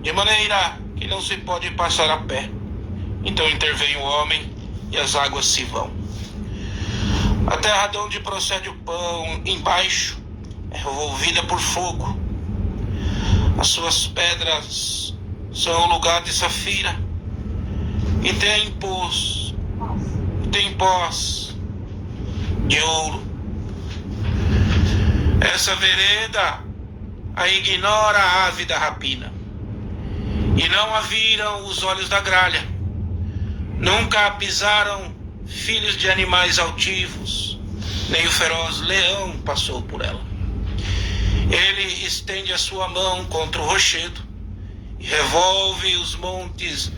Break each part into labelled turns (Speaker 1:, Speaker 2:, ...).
Speaker 1: de maneira que não se pode passar a pé. Então intervém o homem e as águas se vão. A terra de onde procede o pão embaixo é revolvida por fogo. As suas pedras são o lugar de safira e tem pós de ouro. Essa vereda a ignora a ave da rapina, e não a viram os olhos da gralha. Nunca a pisaram filhos de animais altivos, nem o feroz leão passou por ela. Ele estende a sua mão contra o rochedo e revolve os montes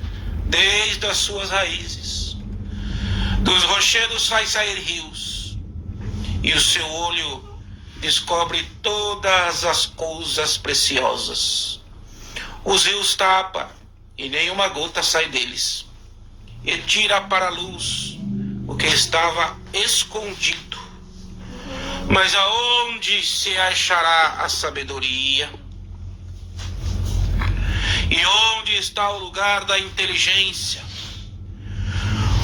Speaker 1: desde as suas raízes. Dos rochedos faz sair rios, e o seu olho descobre todas as coisas preciosas. Os rios tapa, e nenhuma gota sai deles, e tira para a luz o que estava escondido. Mas aonde se achará a sabedoria? E onde está o lugar da inteligência?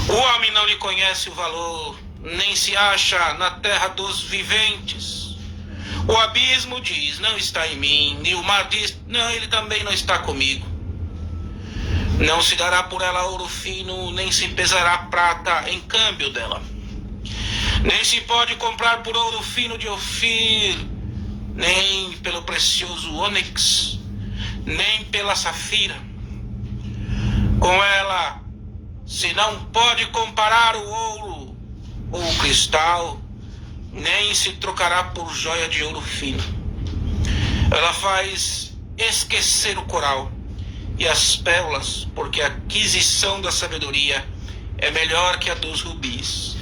Speaker 1: O homem não lhe conhece o valor, nem se acha na terra dos viventes. O abismo diz, não está em mim, e o mar diz, não, ele também não está comigo. Não se dará por ela ouro fino, nem se pesará prata em câmbio dela. Nem se pode comprar por ouro fino de Ofir, nem pelo precioso ônix, nem pela safira. Com ela se não pode comparar o ouro ou o cristal, nem se trocará por joia de ouro fino. Ela faz esquecer o coral e as pérolas, porque a aquisição da sabedoria é melhor que a dos rubis.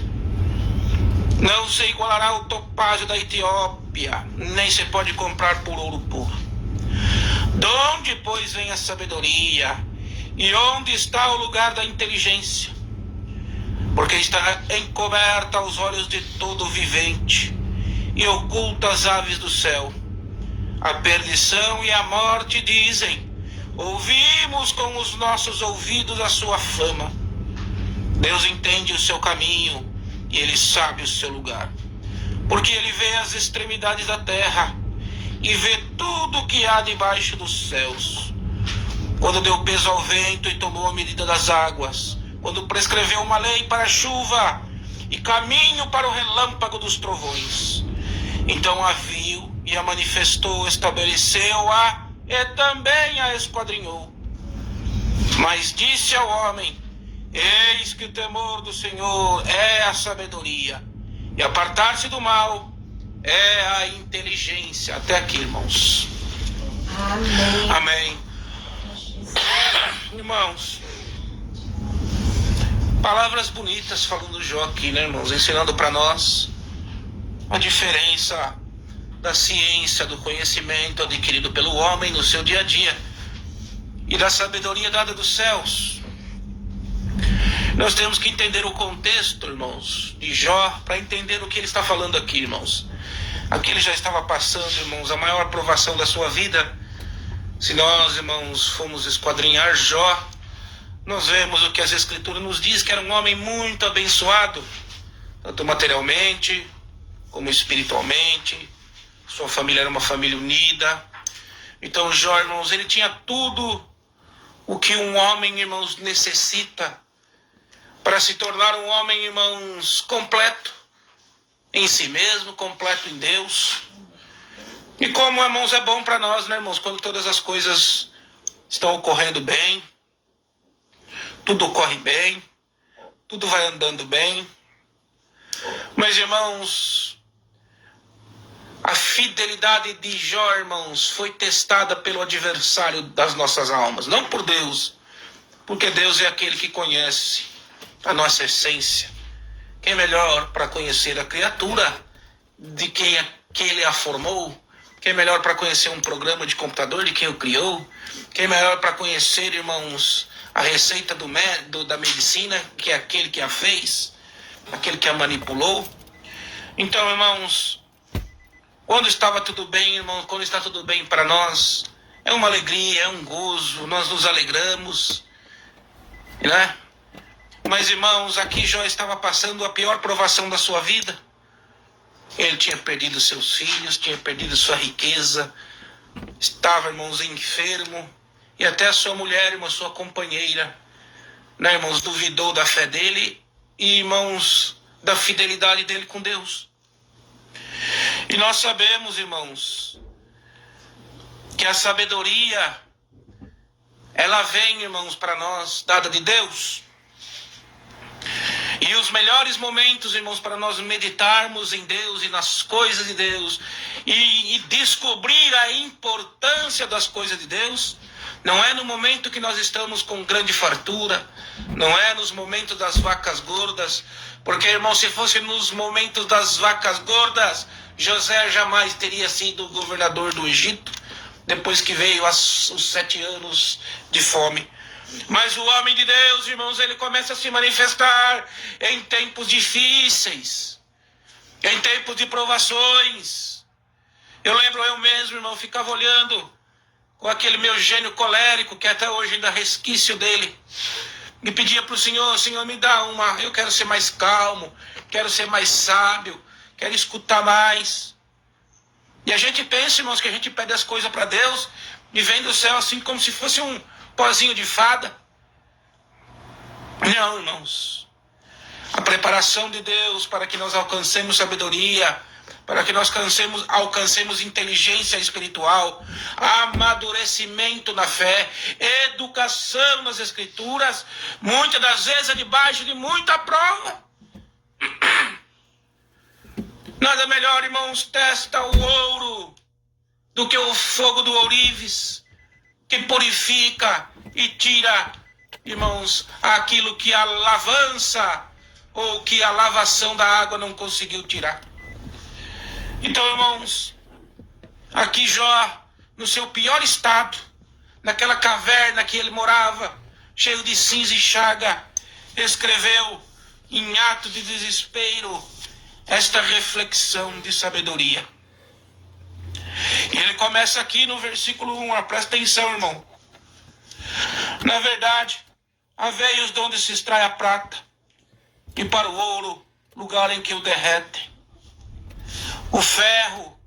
Speaker 1: Não se igualará o topázio da Etiópia, nem se pode comprar por ouro puro. De onde, pois, vem a sabedoria? E onde está o lugar da inteligência? Porque está encoberta aos olhos de todo vivente e oculta às aves do céu. A perdição e a morte dizem, ouvimos com os nossos ouvidos a sua fama. Deus entende o seu caminho e ele sabe o seu lugar. Porque ele vê as extremidades da terra e vê tudo o que há debaixo dos céus. Quando deu peso ao vento e tomou a medida das águas, quando prescreveu uma lei para a chuva e caminho para o relâmpago dos trovões, então a viu e a manifestou, estabeleceu-a e também a esquadrinhou. Mas disse ao homem, eis que o temor do Senhor é a sabedoria, e apartar-se do mal é a inteligência. Até aqui, irmãos.
Speaker 2: Amém.
Speaker 1: Amém. Irmãos, palavras bonitas falando Jó aqui, né, irmãos? Ensinando para nós a diferença da ciência, do conhecimento adquirido pelo homem no seu dia a dia e da sabedoria dada dos céus. Nós temos que entender o contexto, irmãos, de Jó, para entender o que ele está falando aqui, irmãos. Aqui ele já estava passando, irmãos, a maior provação da sua vida. Se nós, irmãos, formos esquadrinhar Jó, nós vemos o que as Escrituras nos diz, que era um homem muito abençoado, tanto materialmente como espiritualmente. Sua família era uma família unida. Então Jó, irmãos, ele tinha tudo o que um homem, irmãos, necessita para se tornar um homem, irmãos, completo em si mesmo, completo em Deus. E como, irmãos, é bom para nós, né, irmãos, quando todas as coisas estão ocorrendo bem, tudo ocorre bem, tudo vai andando bem. Mas, irmãos, a fidelidade de Jó, irmãos, foi testada pelo adversário das nossas almas, não por Deus, porque Deus é aquele que conhece a nossa essência. Quem é melhor para conhecer a criatura de quem ele a formou? Quem é melhor para conhecer um programa de computador de quem o criou? Quem é melhor para conhecer, irmãos, a receita da medicina, que é aquele que a fez, aquele que a manipulou? Então, irmãos, quando estava tudo bem, irmãos, quando está tudo bem para nós, é uma alegria, é um gozo, nós nos alegramos, né? Mas, irmãos, aqui Jó estava passando a pior provação da sua vida. Ele tinha perdido seus filhos, tinha perdido sua riqueza, estava, irmãos, enfermo, e até a sua mulher, irmão, sua companheira, né, irmãos, duvidou da fé dele e, irmãos, da fidelidade dele com Deus. E nós sabemos, irmãos, que a sabedoria, ela vem, irmãos, para nós, dada de Deus. E os melhores momentos, irmãos, para nós meditarmos em Deus e nas coisas de Deus e descobrir a importância das coisas de Deus, não é no momento que nós estamos com grande fartura, não é nos momentos das vacas gordas, porque, irmão, se fosse nos momentos das vacas gordas, José jamais teria sido governador do Egito, depois que veio os 7 anos de fome. Mas o homem de Deus, irmãos, ele começa a se manifestar em tempos difíceis, em tempos de provações. Eu lembro eu mesmo, irmão, ficava olhando com aquele meu gênio colérico, que até hoje ainda resquício dele, e pedia para o Senhor: Senhor, me dá eu quero ser mais calmo, quero ser mais sábio, quero escutar mais. E a gente pensa, irmãos, que a gente pede as coisas para Deus e vem do céu assim como se fosse um pozinho de fada. Não, irmãos. A preparação de Deus para que nós alcancemos sabedoria, para que nós alcancemos inteligência espiritual, amadurecimento na fé, educação nas Escrituras, muitas das vezes é debaixo de muita prova. Nada melhor, irmãos, testa o ouro do que o fogo do ourives, que purifica e tira, irmãos, aquilo que a lavança ou que a lavação da água não conseguiu tirar. Então, irmãos, aqui Jó, no seu pior estado, naquela caverna que ele morava, cheio de cinza e chaga, escreveu em ato de desespero esta reflexão de sabedoria. E ele começa aqui no versículo 1, presta atenção, irmão. Na verdade, há veios de onde se extrai a prata, e para o ouro, lugar em que o derretem. O ferro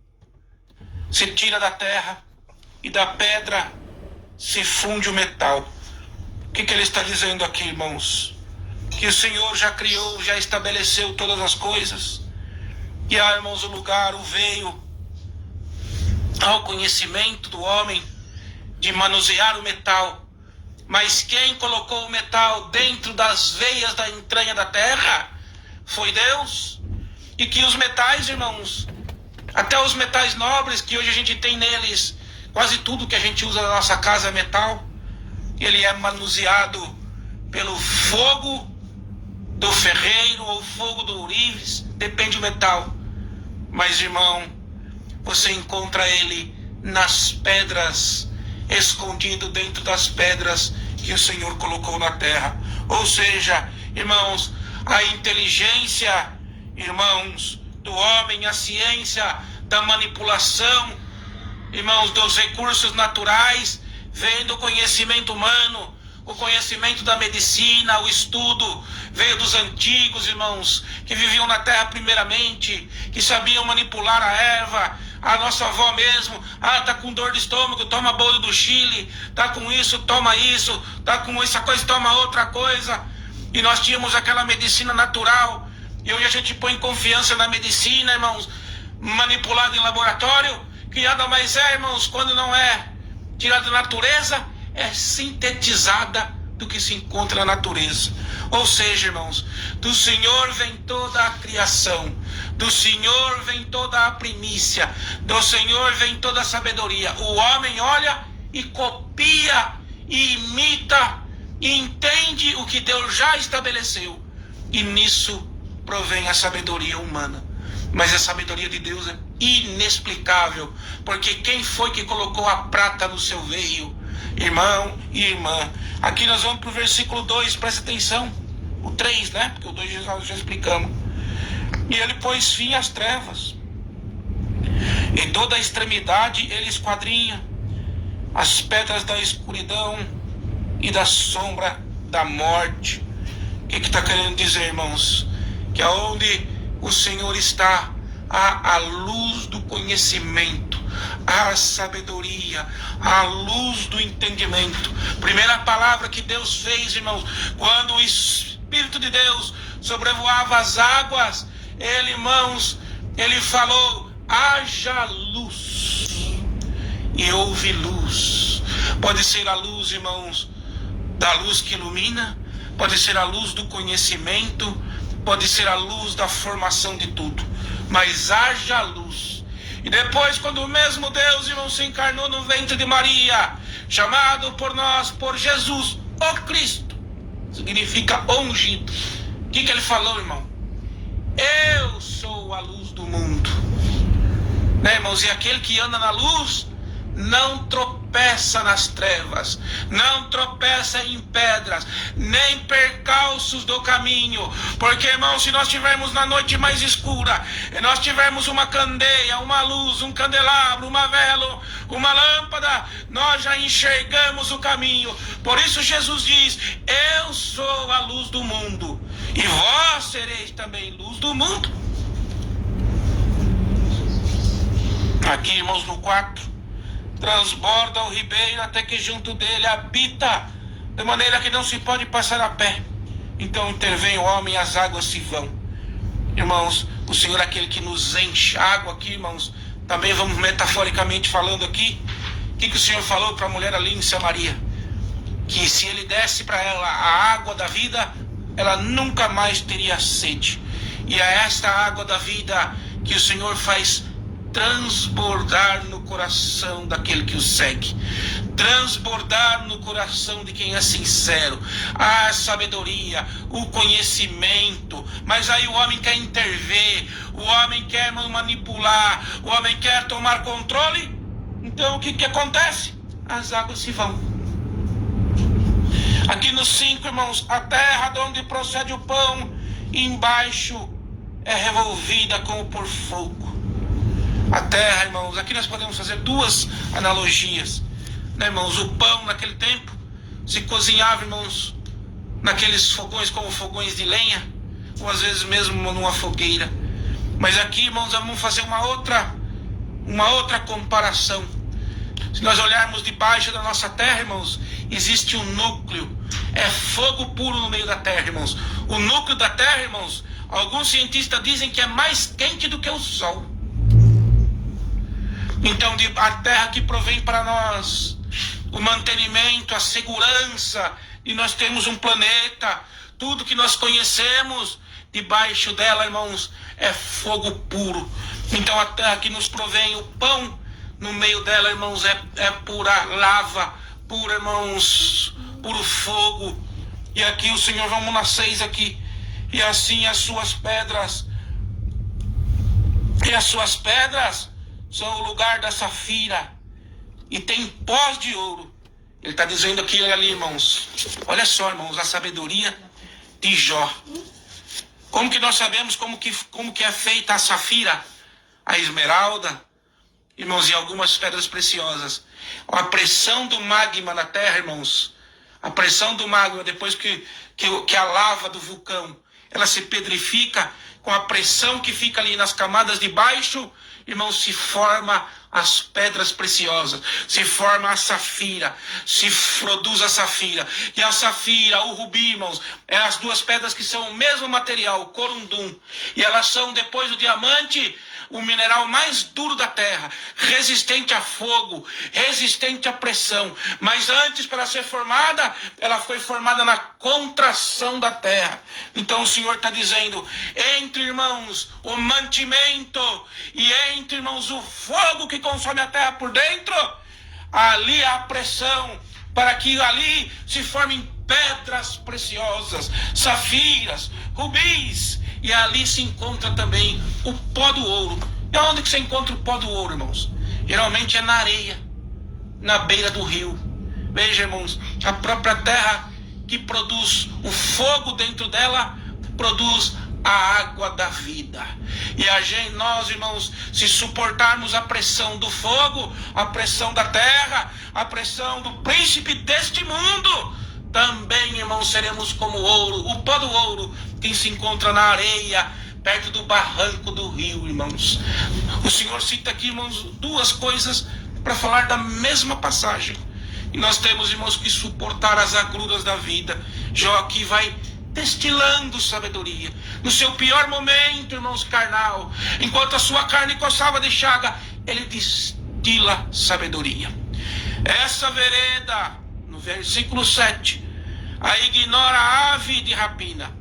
Speaker 1: se tira da terra, e da pedra se funde o metal. O que ele está dizendo aqui, irmãos? Que o Senhor já criou, já estabeleceu todas as coisas. E há, irmãos, o lugar, o veio ao conhecimento do homem de manusear o metal. Mas quem colocou o metal dentro das veias da entranha da terra foi Deus. E que os metais, irmãos, até os metais nobres que hoje a gente tem neles, quase tudo que a gente usa na nossa casa é metal, ele é manuseado pelo fogo do ferreiro ou fogo do ourives, depende do metal. Mas, irmão, você encontra ele nas pedras, escondido dentro das pedras que o Senhor colocou na terra. Ou seja, irmãos, a inteligência, irmãos, do homem, a ciência da manipulação, irmãos, dos recursos naturais, vem do conhecimento humano. O conhecimento da medicina, o estudo, veio dos antigos, irmãos, que viviam na terra primeiramente, que sabiam manipular a erva. A nossa avó mesmo, tá com dor de estômago, toma boldo do Chile, tá com isso, toma isso, tá com essa coisa, toma outra coisa. E nós tínhamos aquela medicina natural, e hoje a gente põe confiança na medicina, irmãos, manipulada em laboratório, que nada mais é, irmãos, quando não é tirada da natureza, é sintetizada do que se encontra na natureza. Ou seja, irmãos, do Senhor vem toda a criação, do Senhor vem toda a primícia, do Senhor vem toda a sabedoria. O homem olha e copia, e imita, e entende o que Deus já estabeleceu, e nisso provém a sabedoria humana. Mas a sabedoria de Deus é inexplicável, porque quem foi que colocou a prata no seu veio? Irmão e irmã, aqui nós vamos para o versículo 2, presta atenção, o 3, né? Porque o 2 nós já explicamos. E ele pôs fim às trevas, e toda a extremidade ele esquadrinha. as pedras da escuridão e da sombra da morte. O que está querendo dizer, irmãos? Que aonde o Senhor está, há a luz do conhecimento, há a sabedoria, há a luz do entendimento. Primeira palavra que Deus fez, irmãos, quando o Espírito de Deus sobrevoava as águas, ele, irmãos, ele falou: haja luz. E houve luz. Pode ser a luz, irmãos, da luz que ilumina, pode ser a luz do conhecimento, pode ser a luz da formação de tudo, mas haja luz. E depois, quando o mesmo Deus, irmão, se encarnou no ventre de Maria, chamado por nós por Jesus, o Cristo, significa ungido. O que ele falou, irmão? Eu sou a luz do mundo, né, irmãos? E aquele que anda na luz não tropeça nas trevas, não tropeça em pedras, nem percalços do caminho. Porque, irmão, se nós estivermos na noite mais escura, e nós tivermos uma candeia, uma luz, um candelabro, uma vela, uma lâmpada, nós já enxergamos o caminho. Por isso Jesus diz: eu sou a luz do mundo, e vós sereis também luz do mundo. Aqui, irmãos, no 4, transborda o ribeiro até que junto dele habita, de maneira que não se pode passar a pé. Então intervém o homem e as águas se vão. Irmãos, o Senhor é aquele que nos enche. A água aqui, irmãos, também vamos metaforicamente falando aqui. O que o Senhor falou para a mulher ali em Samaria? Que se ele desse para ela a água da vida, ela nunca mais teria sede. E é esta água da vida que o Senhor faz transbordar no coração daquele que o segue, transbordar no coração de quem é sincero, a sabedoria, o conhecimento. Mas aí o homem quer intervir, o homem quer manipular, o homem quer tomar controle. Então o que acontece? As águas se vão. Aqui no 5, irmãos, a terra de onde procede o pão, embaixo é revolvida como por fogo. A terra, irmãos, aqui nós podemos fazer duas analogias, né, irmãos? O pão naquele tempo se cozinhava, irmãos, naqueles fogões como fogões de lenha, ou às vezes mesmo numa fogueira. Mas aqui, irmãos, vamos fazer uma outra comparação. Se nós olharmos debaixo da nossa terra, irmãos, existe um núcleo, é fogo puro no meio da terra, irmãos. O núcleo da terra, irmãos, alguns cientistas dizem que é mais quente do que o sol. Então a terra que provém para nós o mantenimento, a segurança, e nós temos um planeta, tudo que nós conhecemos, debaixo dela, irmãos, é fogo puro. Então a terra que nos provém o pão, no meio dela, irmãos, é pura lava, pura, irmãos, puro fogo. E aqui o Senhor, vamos na 6 aqui, e assim as suas pedras são o lugar da safira, e tem pós de ouro. Ele está dizendo aqui ali, irmãos, olha só, irmãos, a sabedoria de Jó. Como que nós sabemos como que é feita a safira, a esmeralda, irmãos, e algumas pedras preciosas? A pressão do magma na terra, irmãos, a pressão do magma, depois que a lava do vulcão, ela se pedrifica, com a pressão que fica ali nas camadas de baixo, irmãos, se forma as pedras preciosas, se forma a safira, se produz a safira. E a safira, o rubi, irmãos, é as duas pedras que são o mesmo material, o corundum. E elas são, depois do diamante, o mineral mais duro da terra, resistente a fogo, resistente à pressão. Mas antes, para ser formada, ela foi formada na contração da terra. Então o Senhor está dizendo, entre, irmãos, o mantimento e entre, irmãos, o fogo que consome a terra por dentro, ali há pressão, para que ali se formem pedras preciosas, safiras, rubis. E ali se encontra também o pó do ouro. E onde que você encontra o pó do ouro, irmãos? Geralmente é na areia, na beira do rio. Veja, irmãos, a própria terra que produz o fogo dentro dela, produz a água da vida. E nós, irmãos, se suportarmos a pressão do fogo, a pressão da terra, a pressão do príncipe deste mundo, também, irmãos, seremos como ouro, o pó do ouro que se encontra na areia, perto do barranco do rio, irmãos. O Senhor cita aqui, irmãos, duas coisas para falar da mesma passagem. E nós temos, irmãos, que suportar as agruras da vida. Jó aqui vai destilando sabedoria. No seu pior momento, irmãos, carnal, enquanto a sua carne coçava de chaga, ele destila sabedoria. Essa vereda, no versículo 7, a ignora a ave de rapina,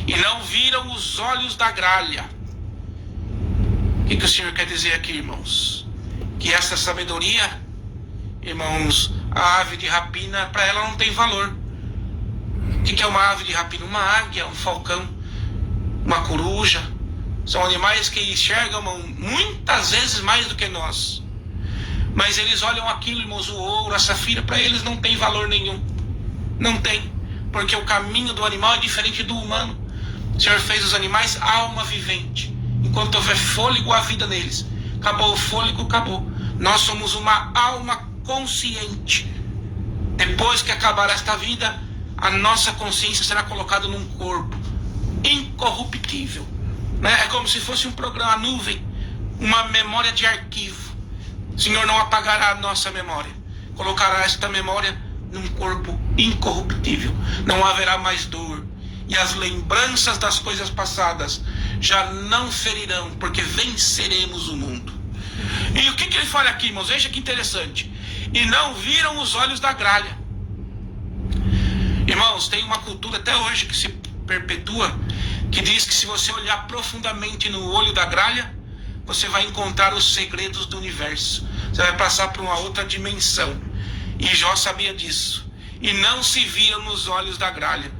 Speaker 1: e não viram os olhos da gralha. O que o Senhor quer dizer aqui, irmãos? Que essa sabedoria, irmãos, a ave de rapina, para ela não tem valor. O que é uma ave de rapina? Uma águia, um falcão, uma coruja. São animais que enxergam muitas vezes mais do que nós. Mas eles olham aquilo, irmãos, o ouro, a safira, para eles não tem valor nenhum. Não tem. Porque o caminho do animal é diferente do humano. O Senhor fez os animais alma vivente. Enquanto houver fôlego, a vida neles. Acabou o fôlego, acabou. Nós somos uma alma consciente. Depois que acabar esta vida, a nossa consciência será colocada num corpo incorruptível, né? É como se fosse um programa, a nuvem, uma memória de arquivo. O Senhor não apagará a nossa memória, colocará esta memória num corpo incorruptível. Não haverá mais dor, e as lembranças das coisas passadas já não ferirão, porque venceremos o mundo. E o que ele fala aqui, irmãos? Veja que interessante. E não viram os olhos da gralha. Irmãos, tem uma cultura até hoje que se perpetua, que diz que se você olhar profundamente no olho da gralha, você vai encontrar os segredos do universo. Você vai passar por uma outra dimensão. E Jó sabia disso. E não se viam nos olhos da gralha.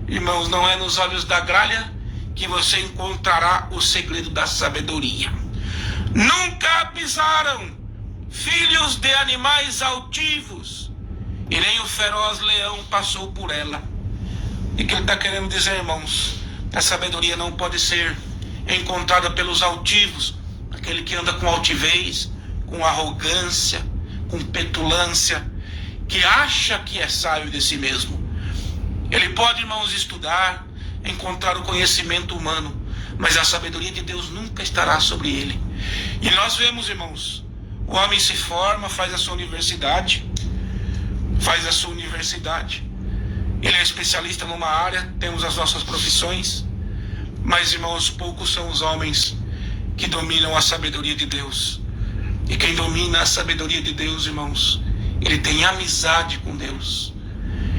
Speaker 1: Irmãos, não é nos olhos da gralha que você encontrará o segredo da sabedoria. Nunca pisaram filhos de animais altivos, e nem o feroz leão passou por ela. E o que ele está querendo dizer, irmãos? A sabedoria não pode ser encontrada pelos altivos, aquele que anda com altivez, com arrogância, com petulância, que acha que é sábio de si mesmo. Ele pode, irmãos, estudar, encontrar o conhecimento humano, mas a sabedoria de Deus nunca estará sobre ele. E nós vemos, irmãos, o homem se forma, faz a sua universidade, ele é especialista numa área, temos as nossas profissões, mas, irmãos, poucos são os homens que dominam a sabedoria de Deus. E quem domina a sabedoria de Deus, irmãos, ele tem amizade com Deus.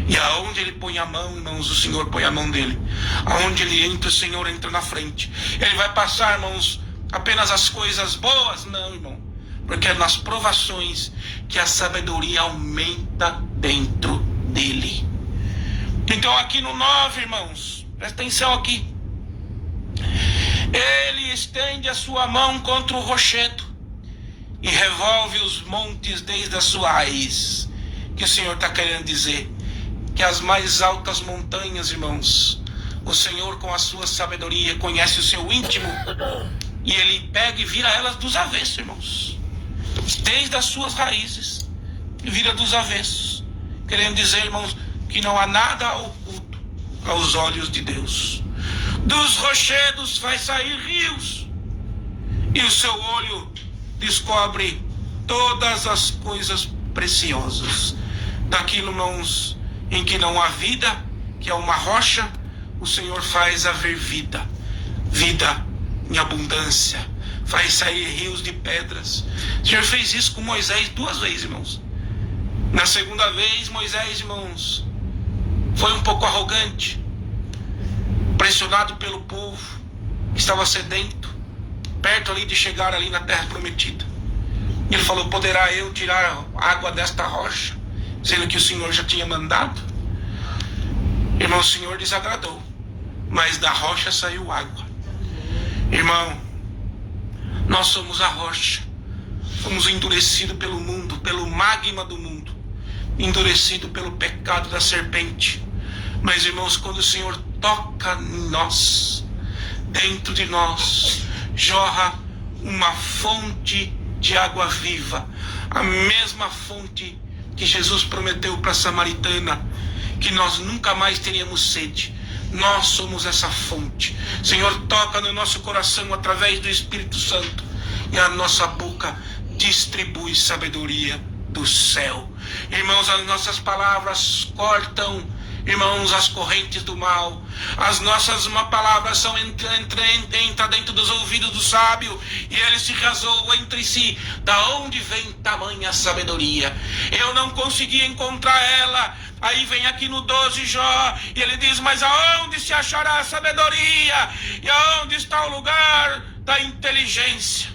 Speaker 1: E aonde ele põe a mão, irmãos, o Senhor põe a mão dele. Aonde ele entra, o Senhor entra na frente. Ele vai passar, irmãos, apenas as coisas boas? Não, irmão. Porque é nas provações que a sabedoria aumenta dentro dele. Então aqui no 9, irmãos, presta atenção aqui. Ele estende a sua mão contra o rochedo e revolve os montes desde a sua raiz. Que o Senhor está querendo dizer? Que as mais altas montanhas, irmãos, o Senhor com a sua sabedoria conhece o seu íntimo, e ele pega e vira elas dos avessos, irmãos. Desde as suas raízes, vira dos avessos. Querendo dizer, irmãos, que não há nada oculto aos olhos de Deus. Dos rochedos vai sair rios, e o seu olho descobre todas as coisas preciosas. Daquilo, irmãos, em que não há vida, que é uma rocha, o Senhor faz haver vida. Vida em abundância. Faz sair rios de pedras. O Senhor fez isso com Moisés 2 vezes, irmãos. Na segunda vez, Moisés, irmãos, foi um pouco arrogante, pressionado pelo povo, que estava sedento, perto ali de chegar ali na terra prometida. E ele falou: poderá eu tirar água desta rocha, sendo que o Senhor já tinha mandado? Irmão, o Senhor desagradou, mas da rocha saiu água. Irmão, nós somos a rocha. Fomos endurecidos pelo mundo, pelo magma do mundo, endurecido pelo pecado da serpente. Mas, irmãos, quando o Senhor toca em nós, dentro de nós jorra uma fonte de água viva, a mesma fonte que Jesus prometeu para a samaritana, que nós nunca mais teríamos sede. Nós somos essa fonte. Senhor, toca no nosso coração através do Espírito Santo, e a nossa boca distribui sabedoria do céu. Irmãos, as nossas palavras cortam, irmãos, as correntes do mal. As nossas palavras entra dentro dos ouvidos do sábio, e ele se rasou entre si. Da onde vem tamanha sabedoria? Eu não consegui encontrar ela. Aí vem aqui no 12 Jó, e ele diz: mas aonde se achará a sabedoria? E aonde está o lugar da inteligência?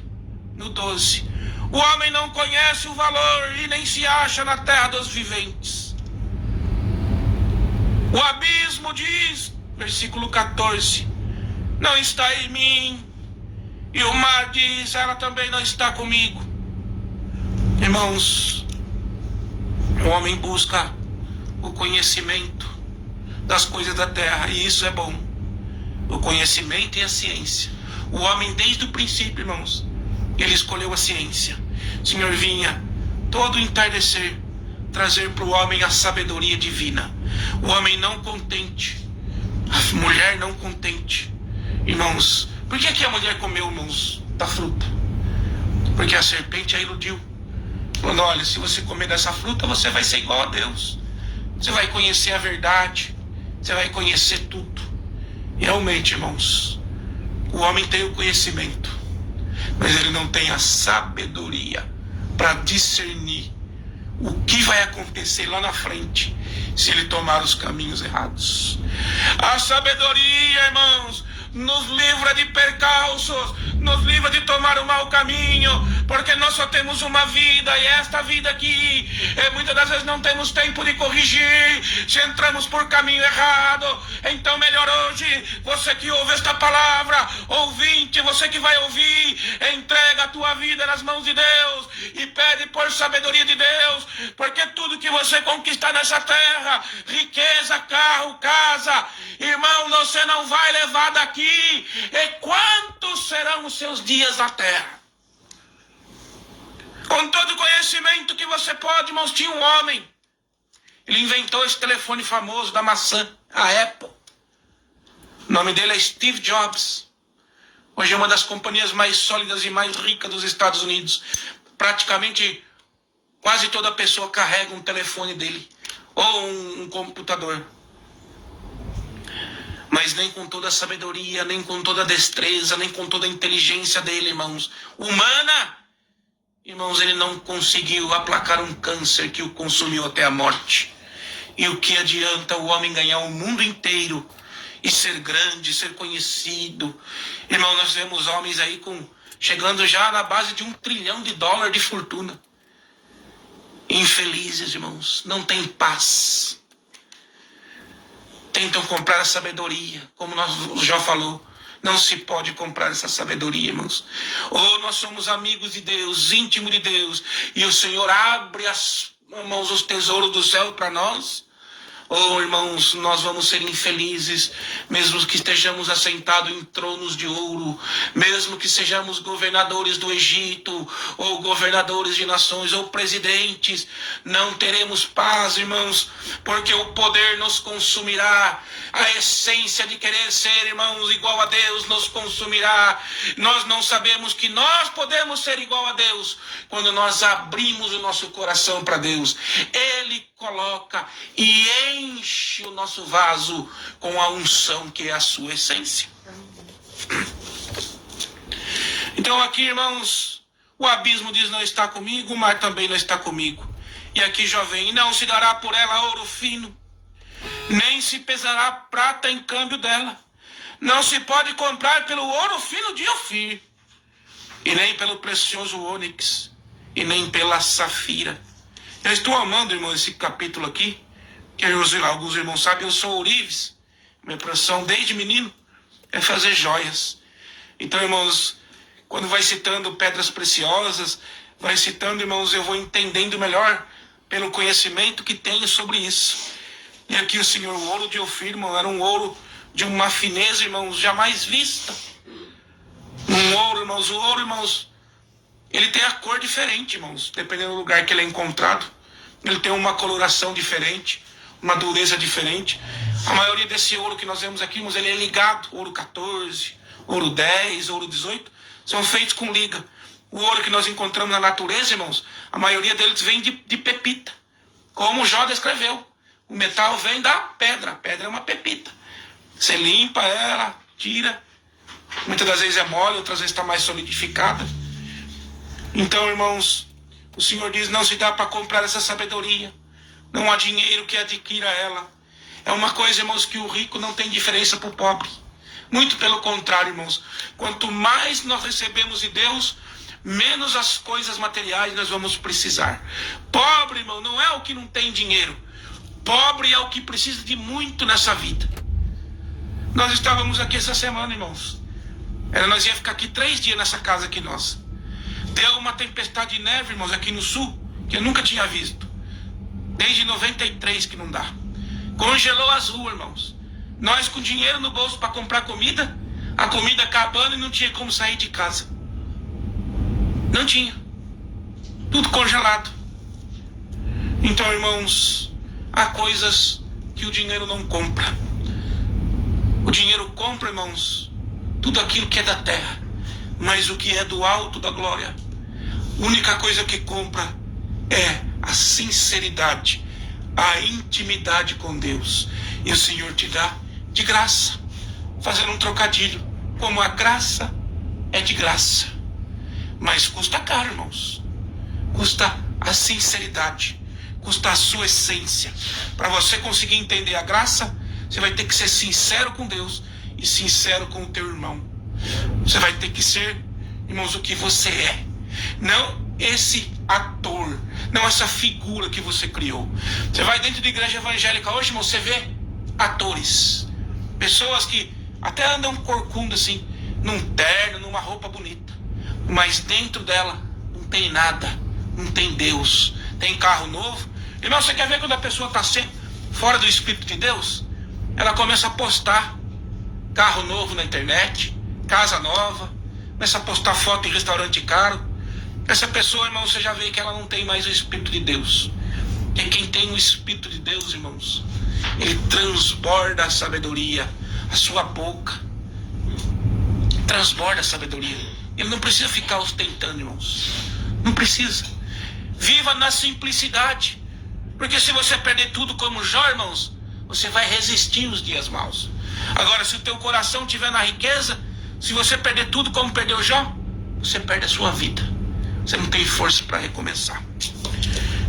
Speaker 1: No 12, o homem não conhece o valor e nem se acha na terra dos viventes. O abismo diz, versículo 14, não está em mim. E o mar diz, ela também não está comigo. Irmãos, o homem busca o conhecimento das coisas da terra, e isso é bom. O conhecimento e a ciência. O homem, desde o princípio, irmãos, ele escolheu a ciência. O Senhor vinha todo entardecer trazer para o homem a sabedoria divina. O homem não contente, a mulher não contente. Irmãos, por que a mulher comeu, irmãos, da fruta? Porque a serpente a iludiu, falando: olha, se você comer dessa fruta, você vai ser igual a Deus. Você vai conhecer a verdade, você vai conhecer tudo. E realmente, irmãos, o homem tem o conhecimento, mas ele não tem a sabedoria para discernir o que vai acontecer lá na frente se ele tomar os caminhos errados. A sabedoria, irmãos, nos livra de percalços, nos livra de tomar o mau caminho, porque nós só temos uma vida, e esta vida aqui, muitas das vezes não temos tempo de corrigir, se entramos por caminho errado. Então melhor hoje, você que ouve esta palavra, ouvinte, você que vai ouvir, entrega a tua vida nas mãos de Deus, e pede por sabedoria de Deus, porque tudo que você conquistar nessa terra, riqueza, carro, casa, irmão, você não vai levar daqui. E quantos serão os seus dias na terra? Com todo o conhecimento que você pode, irmãos, tinha um homem. Ele inventou esse telefone famoso da maçã, a Apple. O nome dele é Steve Jobs. Hoje é uma das companhias mais sólidas e mais ricas dos Estados Unidos. Praticamente quase toda pessoa carrega um telefone dele, ou um computador. Mas nem com toda a sabedoria, nem com toda a destreza, nem com toda a inteligência dele, irmãos, humana, irmãos, ele não conseguiu aplacar um câncer que o consumiu até a morte. E o que adianta o homem ganhar o mundo inteiro e ser grande, ser conhecido? Irmão, nós vemos homens aí chegando já na base de $1 trilhão de fortuna. Infelizes, irmãos, não tem paz. Tentam comprar a sabedoria, como Jó falou. Não se pode comprar essa sabedoria, irmãos. Ou nós somos amigos de Deus, íntimos de Deus, e o Senhor abre irmãos, os tesouros do céu para nós. Ou, irmãos, nós vamos ser infelizes, mesmo que estejamos assentados em tronos de ouro, mesmo que sejamos governadores do Egito, ou governadores de nações, ou presidentes, não teremos paz, irmãos, porque o poder nos consumirá, a essência de querer ser, irmãos, igual a Deus nos consumirá. Nós não sabemos que nós podemos ser igual a Deus quando nós abrimos o nosso coração para Deus. Ele coloca e enche o nosso vaso com a unção que é a sua essência. Então aqui, irmãos, o abismo diz: não está comigo, o mar também não está comigo. E aqui já vem: e não se dará por ela ouro fino, nem se pesará prata em câmbio dela. Não se pode comprar pelo ouro fino de Ofir, e nem pelo precioso ônix, e nem pela safira. Eu estou amando, irmão, esse capítulo aqui, que alguns irmãos sabem, eu sou ourives. Minha profissão desde menino é fazer joias. Então, irmãos, quando vai citando pedras preciosas, vai citando, irmãos, eu vou entendendo melhor pelo conhecimento que tenho sobre isso. E aqui o Senhor, o ouro de Ofir, irmão, era um ouro de uma fineza, irmãos, jamais vista. Um ouro, irmãos, o ouro, irmãos, ele tem a cor diferente, irmãos, dependendo do lugar que ele é encontrado. Ele tem uma coloração diferente, uma dureza diferente. A maioria desse ouro que nós vemos aqui, irmãos, ele é ligado. Ouro 14, ouro 10, ouro 18, são feitos com liga. O ouro que nós encontramos na natureza, irmãos, a maioria deles vem de pepita. Como Jó descreveu. O metal vem da pedra. A pedra é uma pepita. Você limpa ela, tira. Muitas das vezes é mole, outras vezes está mais solidificada. Então, irmãos, o Senhor diz, não se dá para comprar essa sabedoria. Não há dinheiro que adquira ela. É uma coisa, irmãos, que o rico não tem diferença para o pobre. Muito pelo contrário, irmãos. Quanto mais nós recebemos de Deus, menos as coisas materiais nós vamos precisar. Pobre, irmão, não é o que não tem dinheiro. Pobre é o que precisa de muito nessa vida. Nós estávamos aqui essa semana, irmãos. Nós ia ficar aqui 3 dias nessa casa aqui nossa. Deu uma tempestade de neve, irmãos, aqui no sul, que eu nunca tinha visto. Desde 93 que não dá. Congelou as ruas, irmãos. Nós com dinheiro no bolso para comprar comida, a comida acabando e não tinha como sair de casa. Não tinha. Tudo congelado. Então, irmãos, há coisas que o dinheiro não compra. O dinheiro compra, irmãos, tudo aquilo que é da terra. Mas o que é do alto da glória, a única coisa que compra é a sinceridade, a intimidade com Deus. E o Senhor te dá de graça, fazendo um trocadilho, como a graça é de graça. Mas custa caro, irmãos. Custa a sinceridade, custa a sua essência. Para você conseguir entender a graça, você vai ter que ser sincero com Deus e sincero com o teu irmão. Você vai ter que ser, irmãos, o que você é. Não esse ator, não essa figura que você criou. Você vai dentro da igreja evangélica hoje, irmão, você vê atores. Pessoas que até andam corcunda assim, num terno, numa roupa bonita. Mas dentro dela não tem nada, não tem Deus. Tem carro novo. Irmão, você quer ver quando a pessoa está fora do Espírito de Deus? Ela começa a postar carro novo na internet, casa nova, começa a postar foto em restaurante caro. Essa pessoa, irmão, você já vê que ela não tem mais o Espírito de Deus. Porque quem tem o Espírito de Deus, irmãos, ele transborda a sabedoria. A sua boca transborda a sabedoria. Ele não precisa ficar ostentando, irmãos. Não precisa. Viva na simplicidade. Porque se você perder tudo como Jó, irmãos, você vai resistir os dias maus. Agora, se o teu coração estiver na riqueza, se você perder tudo como perdeu Jó, você perde a sua vida. Você não tem força para recomeçar.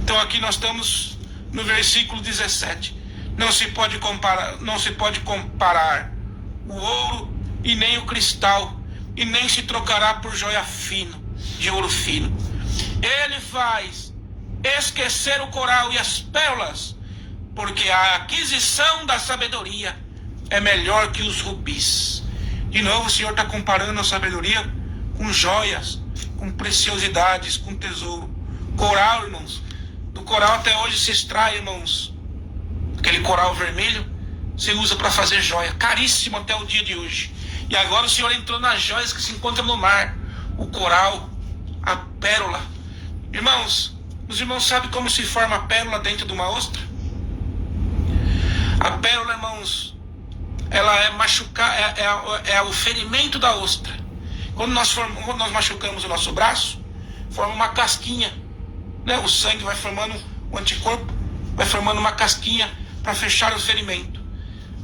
Speaker 1: Então aqui nós estamos no versículo 17. Não se pode comparar o ouro e nem o cristal, e nem se trocará por joia fina, de ouro fino. Ele faz esquecer o coral e as pérolas, porque a aquisição da sabedoria é melhor que os rubis. De novo o Senhor está comparando a sabedoria com joias, com preciosidades, com tesouro. Coral, irmãos, do coral até hoje se extrai, irmãos, aquele coral vermelho se usa para fazer joia, caríssimo até o dia de hoje. E agora o Senhor entrou nas joias que se encontram no mar, o coral, a pérola. Irmãos, os irmãos sabem como se forma a pérola dentro de uma ostra? A pérola, irmãos, ela é é o ferimento da ostra. Quando nós machucamos o nosso braço, forma uma casquinha, né? O sangue vai formando, o anticorpo vai formando uma casquinha para fechar o ferimento.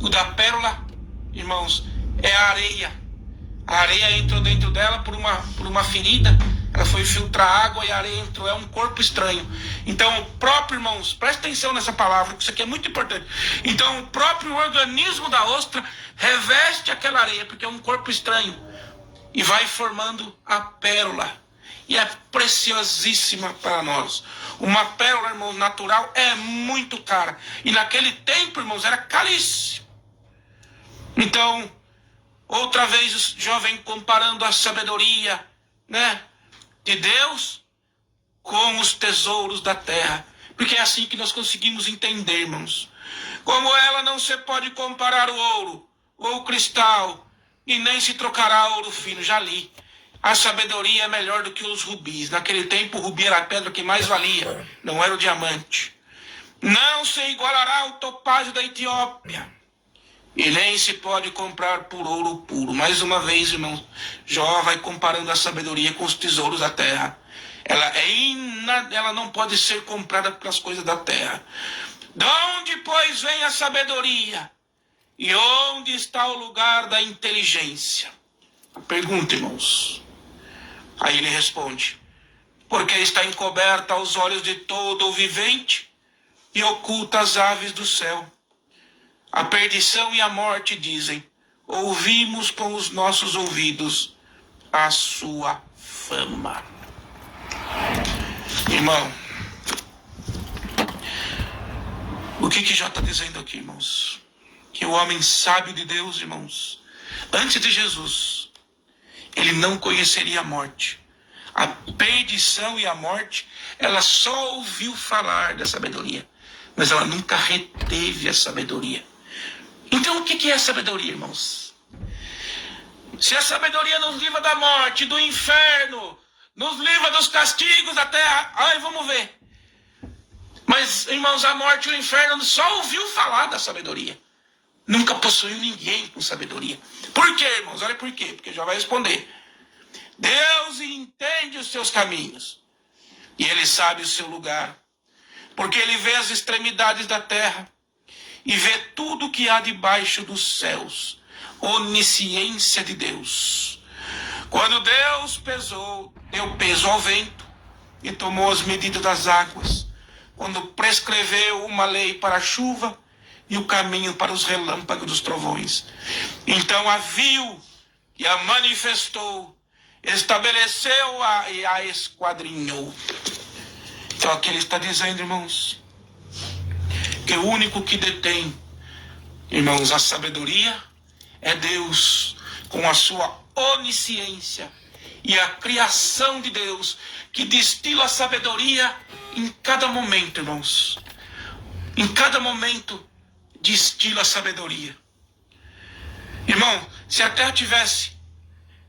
Speaker 1: O da pérola, irmãos, é a areia. A areia entrou dentro dela por uma ferida. Ela foi filtrar água e a areia entrou. É um corpo estranho. Então o próprio, irmãos, presta atenção nessa palavra, que isso aqui é muito importante. Então o próprio organismo da ostra reveste aquela areia, porque é um corpo estranho, e vai formando a pérola. E é preciosíssima para nós. Uma pérola, irmãos, natural é muito cara. E naquele tempo, irmãos, era caríssimo. Então, outra vez o jovem comparando a sabedoria, né, de Deus com os tesouros da terra. Porque é assim que nós conseguimos entender, irmãos. Como ela não se pode comparar o ouro, ou cristal, e nem se trocará ouro fino. Já li. A sabedoria é melhor do que os rubis. Naquele tempo o rubi era a pedra que mais valia, não era o diamante. Não se igualará ao topázio da Etiópia, e nem se pode comprar por ouro puro. Mais uma vez, irmãos, Jó vai comparando a sabedoria com os tesouros da terra. Ela não pode ser comprada pelas coisas da terra. De onde, pois, vem a sabedoria? E onde está o lugar da inteligência? A pergunta, irmãos. Aí ele responde: porque está encoberta aos olhos de todo o vivente e oculta as aves do céu. A perdição e a morte dizem: ouvimos com os nossos ouvidos a sua fama. Irmão, o que Jó está dizendo aqui, irmãos? Que o homem sábio de Deus, irmãos, antes de Jesus, ele não conheceria a morte. A perdição e a morte, ela só ouviu falar da sabedoria, mas ela nunca reteve a sabedoria. Então o que é a sabedoria, irmãos? Se a sabedoria nos livra da morte, do inferno, nos livra dos castigos da terra, vamos ver. Mas, irmãos, a morte e o inferno só ouviu falar da sabedoria. Nunca possuiu ninguém com sabedoria. Por quê, irmãos? Olha por quê, porque já vai responder. Deus entende os seus caminhos, e Ele sabe o seu lugar, porque Ele vê as extremidades da terra, e vê tudo o que há debaixo dos céus. Onisciência de Deus. Quando Deus deu peso ao vento, e tomou as medidas das águas, quando prescreveu uma lei para a chuva, e o caminho para os relâmpagos dos trovões. Então a viu, e a manifestou, estabeleceu-a e a esquadrinhou. Então aqui ele está dizendo, irmãos, que o único que detém, irmãos, a sabedoria é Deus, com a sua onisciência e a criação de Deus, que destila a sabedoria em cada momento, irmãos. Em cada momento destila a sabedoria. Irmão, se a terra tivesse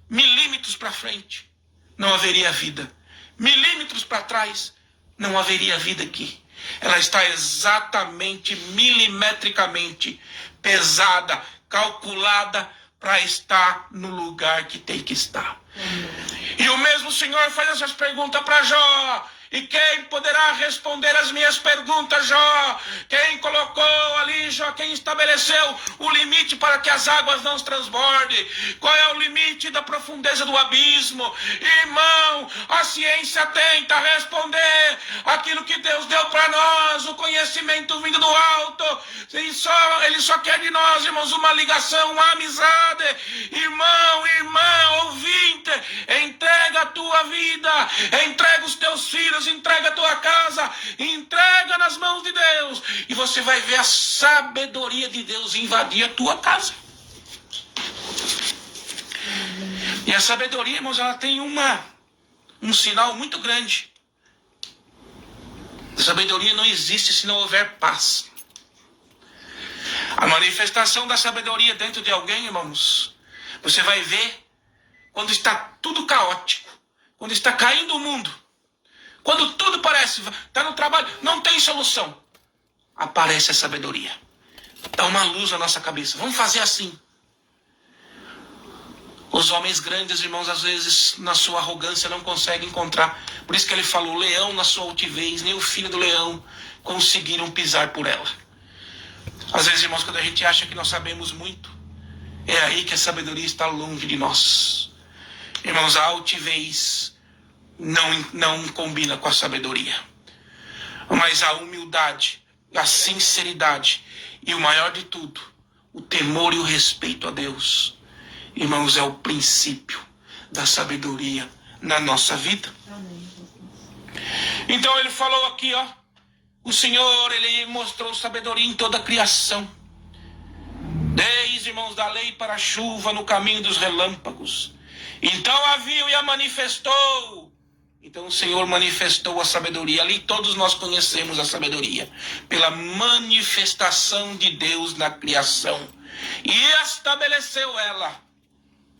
Speaker 1: milímetros para frente, não haveria vida. Milímetros para trás, não haveria vida aqui. Ela está exatamente, milimetricamente pesada, calculada para estar no lugar que tem que estar. E o mesmo Senhor faz essas perguntas para Jó. E quem poderá responder as minhas perguntas, Jó? Quem colocou ali, Jó? Quem estabeleceu o limite para que as águas não transbordem? Qual é o limite da profundeza do abismo? Irmão, a ciência tenta responder aquilo que Deus deu para nós, o conhecimento vindo do alto. Ele só quer de nós, irmãos, uma ligação, uma amizade. Irmão, irmã, ouvinte, entrega a tua vida, entrega os teus filhos, entrega a tua casa, entrega nas mãos de Deus, e você vai ver a sabedoria de Deus invadir a tua casa. E a sabedoria, irmãos, ela tem um sinal muito grande. A sabedoria não existe se não houver paz. A manifestação da sabedoria dentro de alguém, irmãos, você vai ver quando está tudo caótico, quando está caindo o mundo, quando tudo parece, está no trabalho, não tem solução. Aparece a sabedoria. Dá uma luz na nossa cabeça. Vamos fazer assim. Os homens grandes, irmãos, às vezes, na sua arrogância, não conseguem encontrar. Por isso que ele falou, leão na sua altivez, nem o filho do leão conseguiram pisar por ela. Às vezes, irmãos, quando a gente acha que nós sabemos muito, é aí que a sabedoria está longe de nós. Irmãos, a altivez não combina com a sabedoria. Mas a humildade, a sinceridade e o maior de tudo, o temor e o respeito a Deus, irmãos, é o princípio da sabedoria na nossa vida. Então ele falou aqui, o Senhor, ele mostrou sabedoria em toda a criação. Desde, irmãos, da lei para a chuva no caminho dos relâmpagos. Então a viu e a manifestou, Então o Senhor manifestou a sabedoria. Ali todos nós conhecemos a sabedoria. Pela manifestação de Deus na criação. E estabeleceu ela.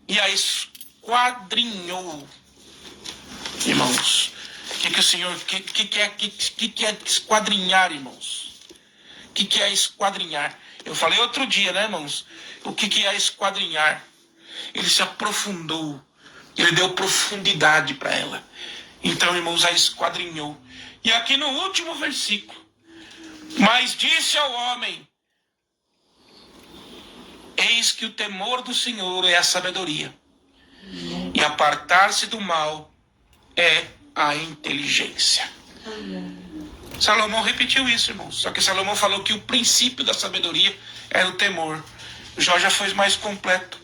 Speaker 1: E a esquadrinhou. Irmãos, o que é esquadrinhar, irmãos? O que é esquadrinhar? Eu falei outro dia, né, irmãos? O que é esquadrinhar? Ele se aprofundou. Ele deu profundidade para ela. Então, irmãos, a esquadrinhou. E aqui no último versículo. Mas disse ao homem: eis que o temor do Senhor é a sabedoria. E apartar-se do mal é a inteligência. Salomão repetiu isso, irmãos. Só que Salomão falou que o princípio da sabedoria era o temor. Jó já foi mais completo.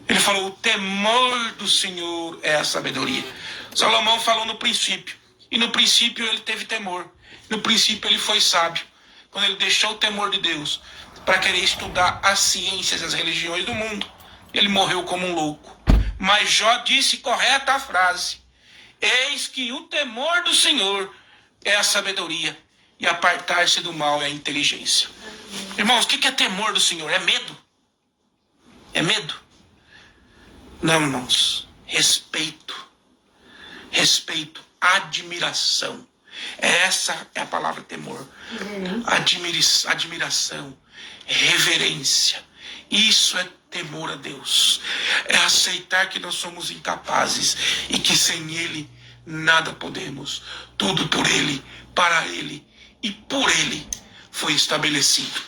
Speaker 1: Ele falou: o temor do Senhor é a sabedoria. Salomão falou no princípio. E no princípio ele teve temor. No princípio ele foi sábio. Quando ele deixou o temor de Deus para querer estudar as ciências e as religiões do mundo, ele morreu como um louco. Mas Jó disse correta a frase: eis que o temor do Senhor é a sabedoria, e apartar-se do mal é a inteligência. Irmãos, o que é temor do Senhor? É medo? É medo? Não, irmãos. Respeito. Respeito, admiração. Essa é a palavra temor. Admiração, reverência. Isso é temor a Deus. É aceitar que nós somos incapazes e que sem Ele nada podemos. Tudo por Ele, para Ele e por Ele foi estabelecido.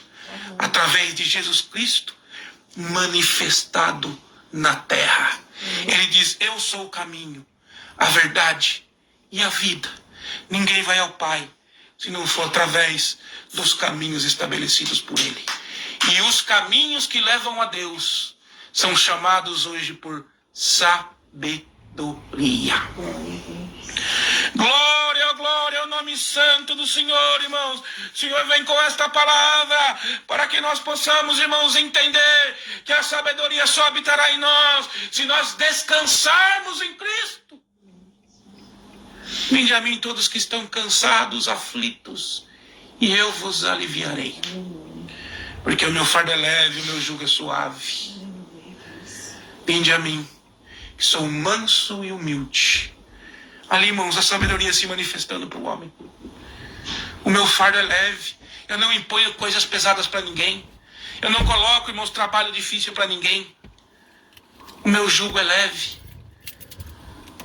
Speaker 1: Através de Jesus Cristo manifestado na terra. Ele diz: eu sou o caminho, a verdade e a vida. Ninguém vai ao Pai se não for através dos caminhos estabelecidos por Ele. E os caminhos que levam a Deus são chamados hoje por sabedoria. Glória, glória ao nome santo do Senhor, irmãos. O Senhor vem com esta palavra para que nós possamos, irmãos, entender que a sabedoria só habitará em nós se nós descansarmos em Cristo. Vinde a mim todos que estão cansados, aflitos, e eu vos aliviarei. Porque o meu fardo é leve, o meu jugo é suave. Vinde a mim, que sou manso e humilde. Ali, irmãos, a sabedoria se manifestando para o homem. O meu fardo é leve. Eu não imponho coisas pesadas para ninguém. Eu não coloco, irmãos, trabalho difícil para ninguém. O meu jugo é leve.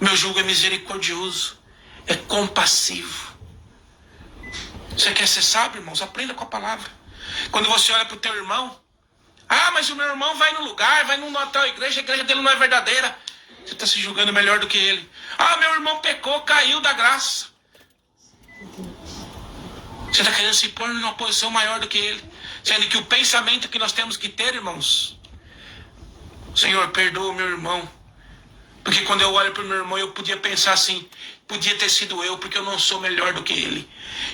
Speaker 1: O meu jugo é misericordioso. É compassivo. Você quer ser sábio, irmãos? Aprenda com a palavra. Quando você olha para o teu irmão: ah, mas o meu irmão vai no lugar, vai numa tal igreja, a igreja dele não é verdadeira. Você está se julgando melhor do que ele. Ah, meu irmão pecou, caiu da graça. Você está querendo se pôr numa posição maior do que ele. Sendo que o pensamento que nós temos que ter, irmãos: Senhor, perdoa o meu irmão. Porque quando eu olho para o meu irmão, eu podia pensar assim: podia ter sido eu, porque eu não sou melhor do que ele.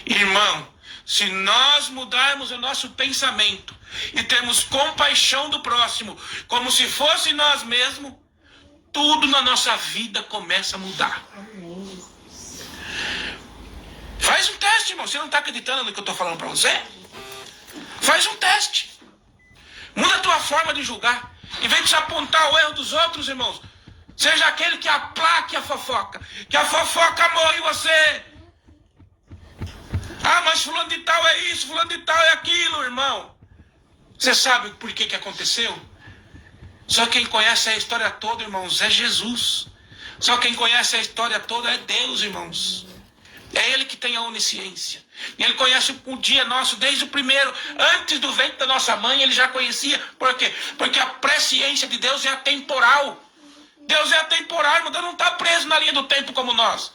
Speaker 1: Irmão, se nós mudarmos o nosso pensamento e termos compaixão do próximo, como se fosse nós mesmos, tudo na nossa vida começa a mudar. Faz um teste, irmão. Você não está acreditando no que eu estou falando para você? Faz um teste. Muda a tua forma de julgar. Em vez de se apontar o erro dos outros, irmãos, seja aquele que aplaque a fofoca. Que a fofoca morre em você. Ah, mas fulano de tal é isso, fulano de tal é aquilo, irmão. Você sabe por que aconteceu? Só quem conhece a história toda, irmãos, é Jesus. Só quem conhece a história toda é Deus, irmãos. É Ele que tem a onisciência. E Ele conhece o dia nosso desde o primeiro. Antes do ventre da nossa mãe, Ele já conhecia. Por quê? Porque a presciência de Deus é atemporal. Deus é atemporal, irmão. Deus não está preso na linha do tempo como nós.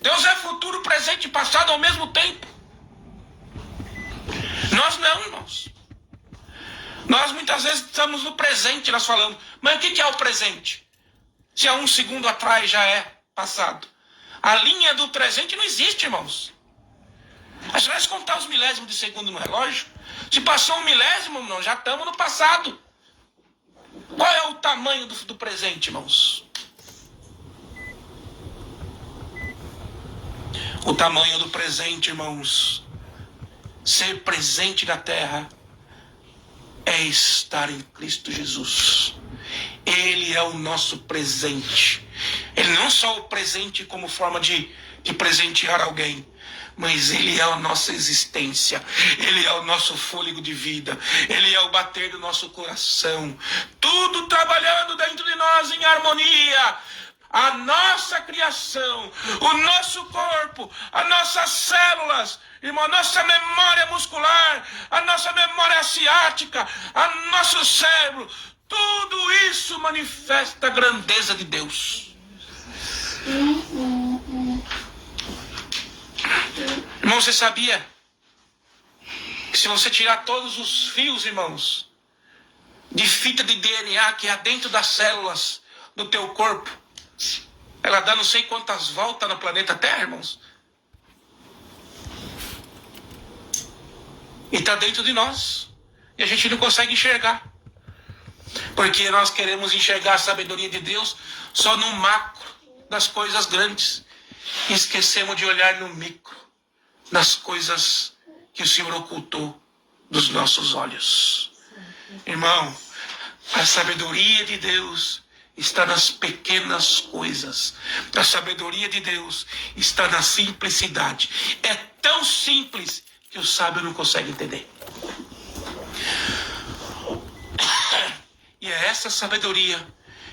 Speaker 1: Deus é futuro, presente e passado ao mesmo tempo. Nós não, irmãos. Nós muitas vezes estamos no presente, nós falamos. Mas o que é o presente? Se há um segundo atrás já é passado. A linha do presente não existe, irmãos. Se nós contar os milésimos de segundo no relógio, se passou um milésimo, irmão, já estamos no passado. Qual é o tamanho do presente, irmãos? O tamanho do presente, irmãos. Ser presente na terra é estar em Cristo Jesus. Ele é o nosso presente. Ele não só o presente como forma de presentear alguém, mas Ele é a nossa existência. Ele é o nosso fôlego de vida. Ele é o bater do nosso coração. Tudo trabalhando dentro de nós em harmonia. A nossa criação, o nosso corpo, as nossas células, irmão, a nossa memória muscular, a nossa memória ciática, o nosso cérebro, tudo isso manifesta a grandeza de Deus. Irmão, você sabia que se você tirar todos os fios, irmãos, de fita de DNA que há dentro das células do teu corpo, ela dá não sei quantas voltas no planeta Terra, irmãos? E está dentro de nós. E a gente não consegue enxergar. Porque nós queremos enxergar a sabedoria de Deus só no macro das coisas grandes. E esquecemos de olhar no micro das coisas que o Senhor ocultou dos nossos olhos. Irmão, a sabedoria de Deus está nas pequenas coisas. A sabedoria de Deus está na simplicidade. É tão simples que o sábio não consegue entender. E é essa sabedoria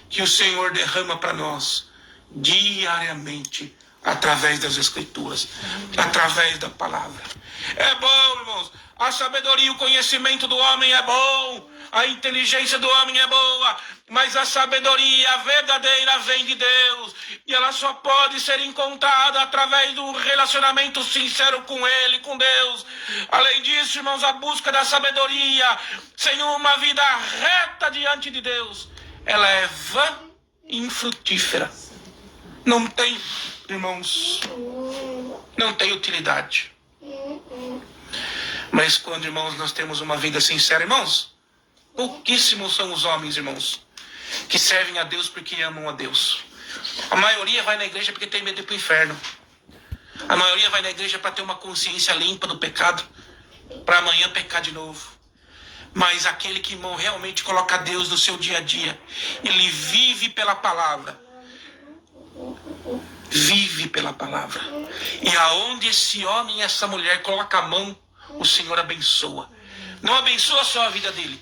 Speaker 1: que o Senhor derrama para nós diariamente, através das Escrituras, através da palavra. É bom, irmãos. A sabedoria e o conhecimento do homem é bom. A inteligência do homem é boa. Mas a sabedoria verdadeira vem de Deus. E ela só pode ser encontrada através do relacionamento sincero com Ele, com Deus. Além disso, irmãos, a busca da sabedoria sem uma vida reta diante de Deus, ela é vã e infrutífera. Não tem, irmãos, não tem utilidade. Mas quando, irmãos, nós temos uma vida sincera, irmãos, pouquíssimos são os homens, irmãos, que servem a Deus porque amam a Deus. A maioria vai na igreja porque tem medo de ir para o inferno. A maioria vai na igreja para ter uma consciência limpa do pecado, para amanhã pecar de novo. Mas aquele que, irmão, realmente coloca Deus no seu dia a dia, ele vive pela palavra. Vive pela palavra. E aonde esse homem e essa mulher colocam a mão, o Senhor abençoa. Não abençoa só a vida dele,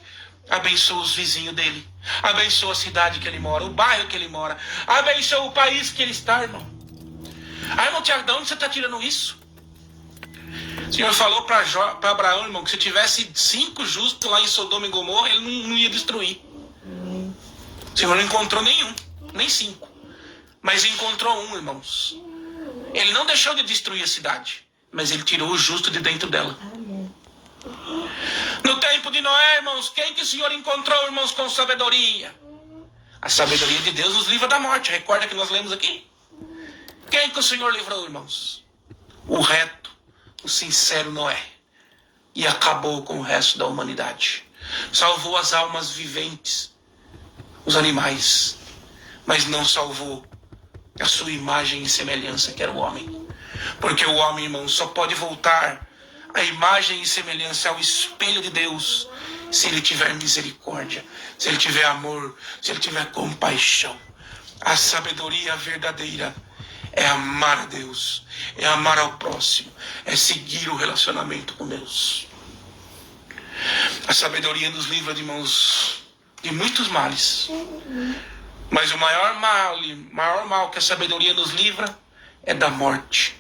Speaker 1: abençoa os vizinhos dele, abençoa a cidade que ele mora, o bairro que ele mora, abençoa o país que ele está, irmão. Ah, irmão Tiago, de onde você está tirando isso? O Senhor falou para Abraão, irmão, que se tivesse 5 justos lá em Sodoma e Gomorra, ele não ia destruir. O Senhor não encontrou nenhum, nem 5. Mas encontrou um, irmãos. Ele não deixou de destruir a cidade, mas ele tirou o justo de dentro dela. No tempo de Noé, irmãos, quem que o Senhor encontrou, irmãos, com sabedoria? A sabedoria de Deus nos livra da morte. Recorda que nós lemos aqui? Quem que o Senhor livrou, irmãos? O reto, o sincero Noé. E acabou com o resto da humanidade. Salvou as almas viventes, os animais, mas não salvou a sua imagem e semelhança, que era o homem. Porque o homem, irmão, só pode voltar à imagem e semelhança, ao espelho de Deus, se ele tiver misericórdia, se ele tiver amor, se ele tiver compaixão. A sabedoria verdadeira é amar a Deus, é amar ao próximo, é seguir o relacionamento com Deus. A sabedoria nos livra, de irmãos, de muitos males. Mas o maior mal que a sabedoria nos livra é da morte.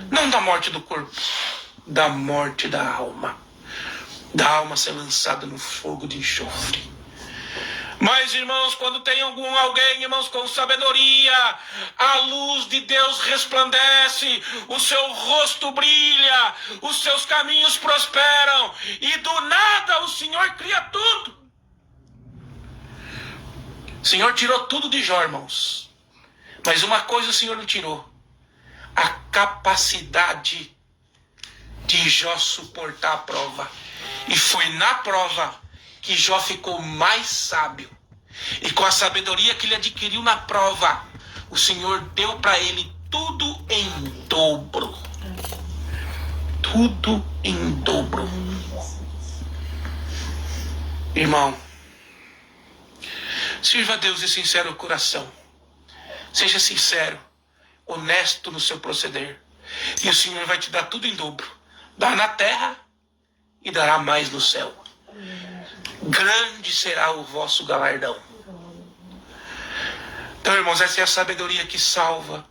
Speaker 1: Não da morte do corpo, da morte da alma. Da alma ser lançada no fogo de enxofre. Mas, irmãos, quando tem alguém, irmãos, com sabedoria, a luz de Deus resplandece, o seu rosto brilha, os seus caminhos prosperam, e do nada o Senhor cria tudo. O Senhor tirou tudo de Jó, irmãos. Mas uma coisa o Senhor não tirou: a capacidade de Jó suportar a prova. E foi na prova que Jó ficou mais sábio. E com a sabedoria que ele adquiriu na prova, o Senhor deu para ele tudo em dobro. tudo em dobro. Irmão, sirva a Deus de sincero coração. Seja sincero, honesto no seu proceder. E o Senhor vai te dar tudo em dobro. Dá na terra e dará mais no céu. Grande será o vosso galardão. Então, irmãos, essa é a sabedoria que salva.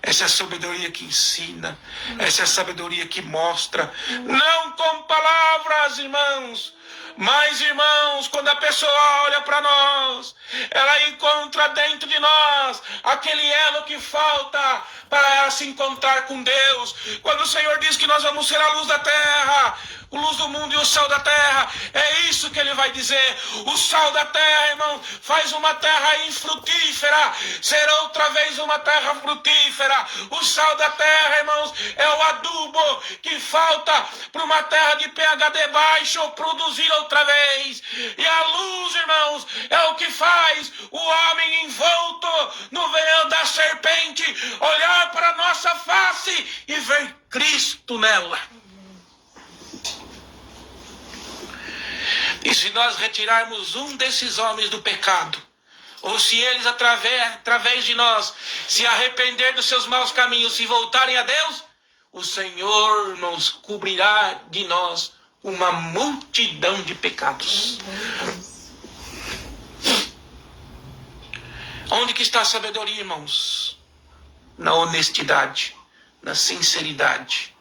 Speaker 1: Essa é a sabedoria que ensina. Essa é a sabedoria que mostra. Não com palavras, irmãos. Mas, irmãos, quando a pessoa olha para nós, ela encontra dentro de nós aquele elo que falta para ela se encontrar com Deus. Quando o Senhor diz que nós vamos ser a luz da terra, a luz do mundo e o sal da terra, é isso que ele vai dizer. O sal da terra, irmão, faz uma terra infrutífera ser outra vez uma terra frutífera. O sal da terra, irmãos, é o adubo que falta para uma terra de pH baixo produzir outra vez. E a luz, irmãos, é o que faz o homem envolto no veneno da serpente olhar para a nossa face e ver Cristo nela. E se nós retirarmos um desses homens do pecado, ou se eles através de nós se arrepender dos seus maus caminhos e voltarem a Deus, o Senhor nos cobrirá de nós uma multidão de pecados. Onde que está a sabedoria, irmãos? Na honestidade, na sinceridade.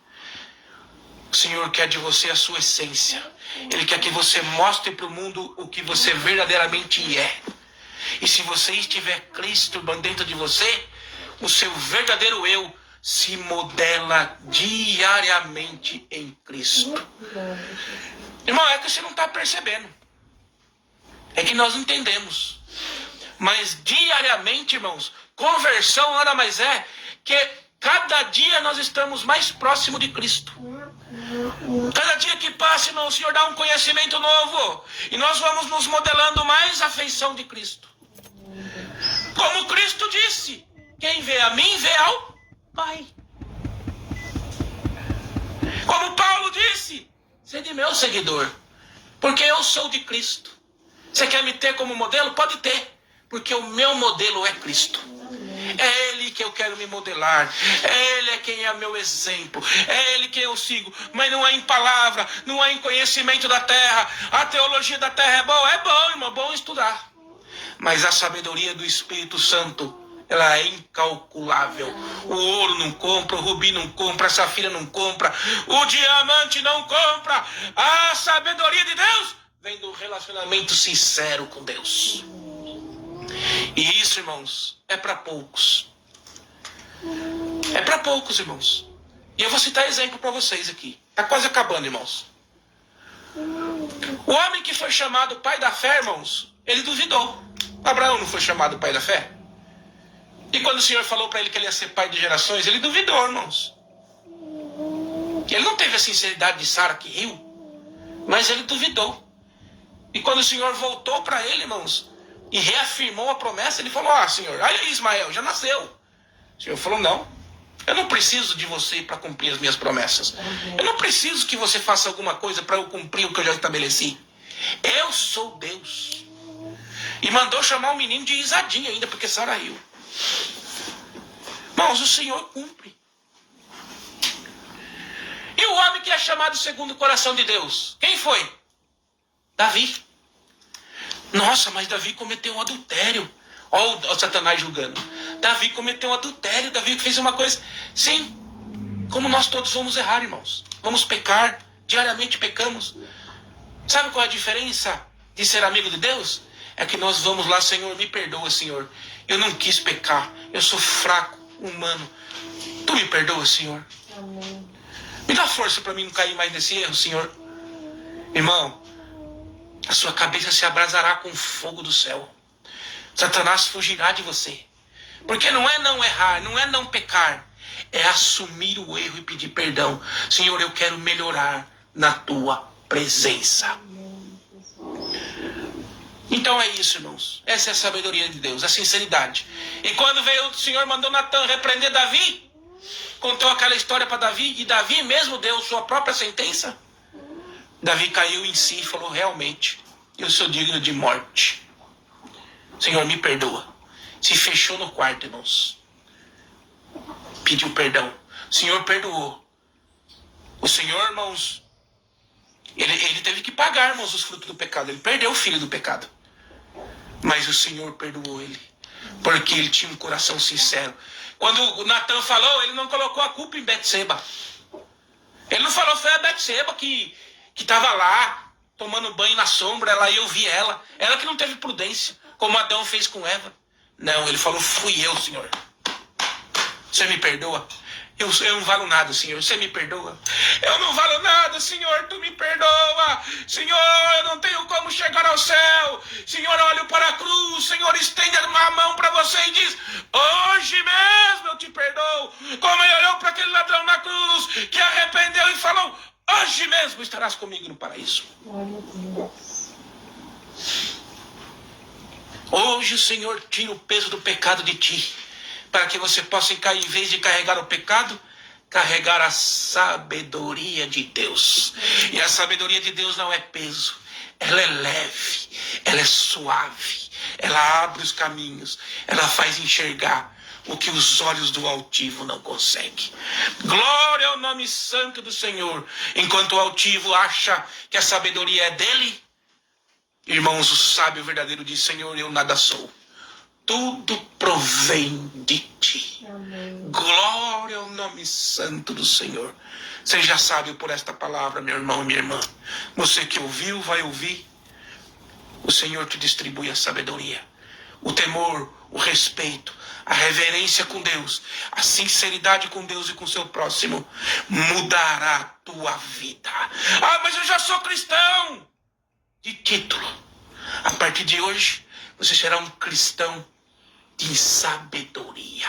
Speaker 1: O Senhor quer de você a sua essência. Ele quer que você mostre para o mundo o que você verdadeiramente é. E se você estiver Cristo dentro de você, o seu verdadeiro eu se modela diariamente em Cristo. Irmão, é que você não está percebendo. É que nós entendemos. Mas diariamente, irmãos, conversão nada mais é que cada dia nós estamos mais próximos de Cristo. Cada dia que passa, irmão, o Senhor dá um conhecimento novo. E nós vamos nos modelando mais a feição de Cristo. Como Cristo disse, quem vê a mim, vê ao Pai. Como Paulo disse, sede meu seguidor, porque eu sou de Cristo. Você quer me ter como modelo? Pode ter, porque o meu modelo é Cristo. É Ele que eu quero me modelar. É Ele quem é meu exemplo. É Ele quem eu sigo. Mas não é em palavra, não é em conhecimento da terra. A teologia da terra é boa? É bom, irmão, é bom estudar. Mas a sabedoria do Espírito Santo, ela é incalculável. O ouro não compra, o rubi não compra, a safira não compra, o diamante não compra. A sabedoria de Deus vem do relacionamento sincero com Deus. E isso, irmãos, é para poucos. É para poucos, irmãos. E eu vou citar exemplo para vocês aqui. Está quase acabando, irmãos. O homem que foi chamado pai da fé, irmãos, ele duvidou. Abraão não foi chamado pai da fé? E quando o Senhor falou para ele que ele ia ser pai de gerações, ele duvidou, irmãos. Ele não teve a sinceridade de Sara que riu, mas ele duvidou. E quando o Senhor voltou para ele, irmãos, e reafirmou a promessa, ele falou: Senhor, olha aí, Ismael, já nasceu. O Senhor falou: não, eu não preciso de você para cumprir as minhas promessas. Eu não preciso que você faça alguma coisa para eu cumprir o que eu já estabeleci. Eu sou Deus. E mandou chamar o menino de Isadim ainda, porque Sara riu. Irmãos, o Senhor cumpre. E o homem que é chamado segundo o coração de Deus, quem foi? Davi. Nossa, mas Davi cometeu um adultério. Olha o Satanás julgando. Davi cometeu um adultério. Davi fez uma coisa. Sim, como nós todos vamos errar, irmãos. Vamos pecar. Diariamente pecamos. Sabe qual é a diferença de ser amigo de Deus? É que nós vamos lá: Senhor, me perdoa, Senhor. Eu não quis pecar. Eu sou fraco, humano. Tu me perdoa, Senhor.
Speaker 2: Amém.
Speaker 1: Me dá força para mim não cair mais nesse erro, Senhor. Irmão, a sua cabeça se abrasará com o fogo do céu. Satanás fugirá de você. Porque não é não errar, não é não pecar. É assumir o erro e pedir perdão. Senhor, eu quero melhorar na tua presença. Então é isso, irmãos. Essa é a sabedoria de Deus, a sinceridade. E quando veio o Senhor, mandou Natan repreender Davi, contou aquela história para Davi, e Davi mesmo deu sua própria sentença. Davi caiu em si e falou, realmente, eu sou digno de morte. Senhor, me perdoa. Se fechou no quarto, irmãos. Pediu perdão. O Senhor perdoou. O Senhor, irmãos, ele teve que pagar, irmãos, os frutos do pecado. Ele perdeu o filho do pecado. Mas o Senhor perdoou ele, porque ele tinha um coração sincero. Quando o Natan falou, ele não colocou a culpa em Betseba. Ele não falou, foi a Betseba que estava lá, tomando banho na sombra, ela ia ouvir ela. Ela que não teve prudência, como Adão fez com Eva. Não, ele falou, fui eu, Senhor. Você me perdoa? Eu não valo nada, Senhor. Você me perdoa? Eu não valo nada, Senhor. Tu me perdoa. Senhor, eu não tenho como chegar ao céu. Senhor, olho para a cruz. Senhor, estende uma mão para você e diz, hoje mesmo eu te perdoo. Como ele olhou para aquele ladrão na cruz, que arrependeu e falou, hoje mesmo estarás comigo no paraíso. Hoje o Senhor tira o peso do pecado de ti, para que você possa, em vez de carregar o pecado, carregar a sabedoria de Deus. E a sabedoria de Deus não é peso, ela é leve, ela é suave, ela abre os caminhos, ela faz enxergar o que os olhos do altivo não conseguem. Glória ao nome santo do Senhor. Enquanto o altivo acha que a sabedoria é dele, irmãos, o sábio verdadeiro diz, Senhor, eu nada sou. Tudo provém de ti.
Speaker 2: Amém.
Speaker 1: Glória ao nome santo do Senhor. Seja sábio por esta palavra, meu irmão e minha irmã. Você que ouviu, vai ouvir. O Senhor te distribui a sabedoria, o temor, o respeito, a reverência com Deus, a sinceridade com Deus e com seu próximo. Mudará a tua vida. Ah, mas eu já sou cristão. De título. A partir de hoje, você será um cristão de sabedoria.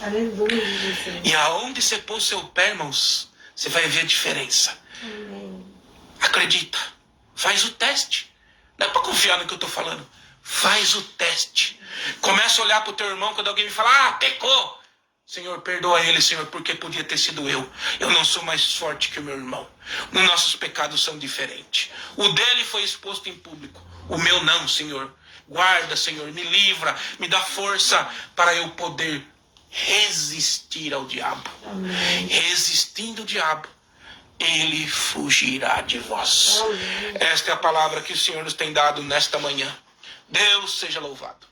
Speaker 2: Aleluia, Senhor.
Speaker 1: E aonde você pôr seu pé, irmãos, você vai ver a diferença.
Speaker 2: Amém.
Speaker 1: Acredita. Faz o teste. Não é para confiar no que eu estou falando. Faz o teste. Começa a olhar para o teu irmão quando alguém me fala, pecou. Senhor, perdoa ele, Senhor, porque podia ter sido eu. Eu não sou mais forte que o meu irmão. Os nossos pecados são diferentes. O dele foi exposto em público. O meu não, Senhor. Guarda, Senhor, me livra, me dá força para eu poder resistir ao diabo.
Speaker 2: Amém.
Speaker 1: Resistindo ao diabo, ele fugirá de vós.
Speaker 2: Amém.
Speaker 1: Esta é a palavra que o Senhor nos tem dado nesta manhã. Deus seja louvado.